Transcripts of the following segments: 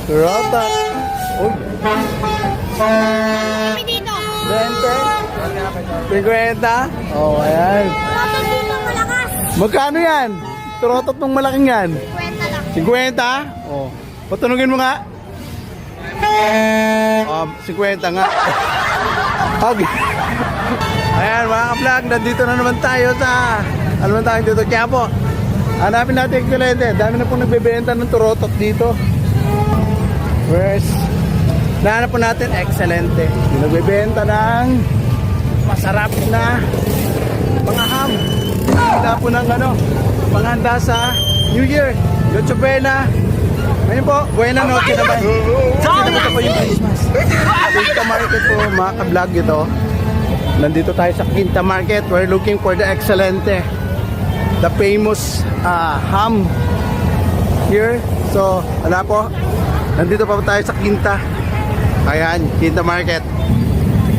Rotak. Uy. Kami dito. 20? 50? Oh, ayan. Rotot dito malakas. Magkano yan? Turotot ng malaking yan. 50 lang. 50? Oh. Patunugin mo nga. 50 nga. Okay. Ayan mga ka-vlog, nandito na naman tayo sa ano man tayo dito, Quiapo. Hanapin natin yung kulente. Dami na po nagbebenta ng turotot dito. First, nahanap po natin Excelente. Yung nagbebenta ng masarap na mga ham. Handa po ng ano, panghanda sa New Year. Noche Buena. Ngayon po, Buena Noche naman. Dito po yung Christmas. Quinta Market po mga ka-vlog ito. Nandito tayo sa Quinta Market. We're looking for the Excelente, the famous ham here. So, wala po. Nandito pa tayo sa Quinta. Ayan, Quinta Market.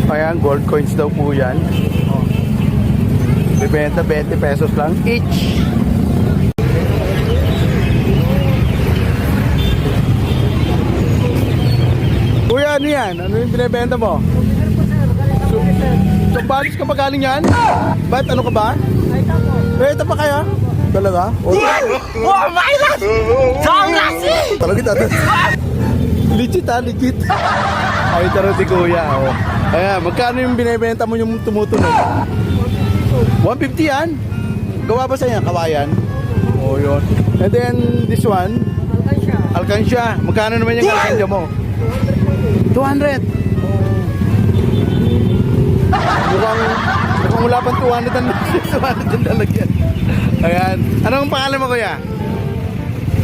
Ayan, gold coins daw po yan. Bibenta 20 pesos lang each. Kuya, ano yan? Ano yung binibenta mo? So balis ka pa galing yan? Ba't ano ka ba? Ito pa kaya? Talaga? Oh my God! Talaga ito. Legit ha, legit. Ay, taro si kuya. Oh. Ayan, magkano yung binibenta mo yung tumutunog? 150 yan? Gawa ba sa yan? Kawayan? Oh, yun. And then, this one? Alkansya. Magkano naman yung alkansya mo? 200. Mukhang wala pang 200 ang 200 ang lalagyan. Ayan. Anong pangalan mo, kuya?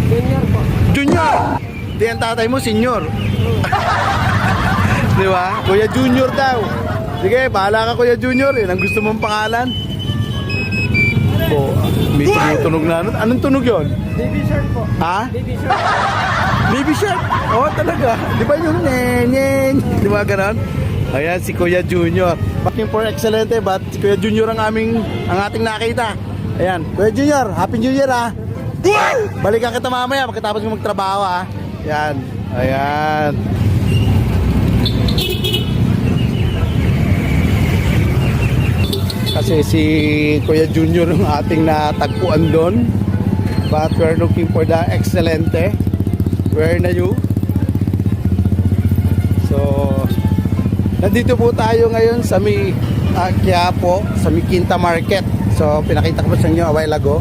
Junior po. Junior! Di ang tatay mo, senior. Di ba? Kuya Junior daw. Sige, bahala ka Kuya Junior. Yan ang gusto mong pangalan. Oh, may tumutunog na. Anong tunog yun? Baby shark po. Ha? Baby shark. Baby shark? Oo, talaga. Di ba yung nyen? Di ba ganon? Ayan, si Kuya Junior. Looking for Excelente, but si Kuya Junior ang ating nakita. Ayan, Kuya Junior, Happy New Year ha. Balikan kita mamaya pagkatapos mo magtrabaho ha. Ayan, ayan. Kasi si Kuya Junior ang ating natagpuan doon. But we're looking for the Excelente. Where na you? So, nandito po tayo ngayon sa Quiapo, sa Quinta Market. So, pinakita ko po sa inyo a while ago.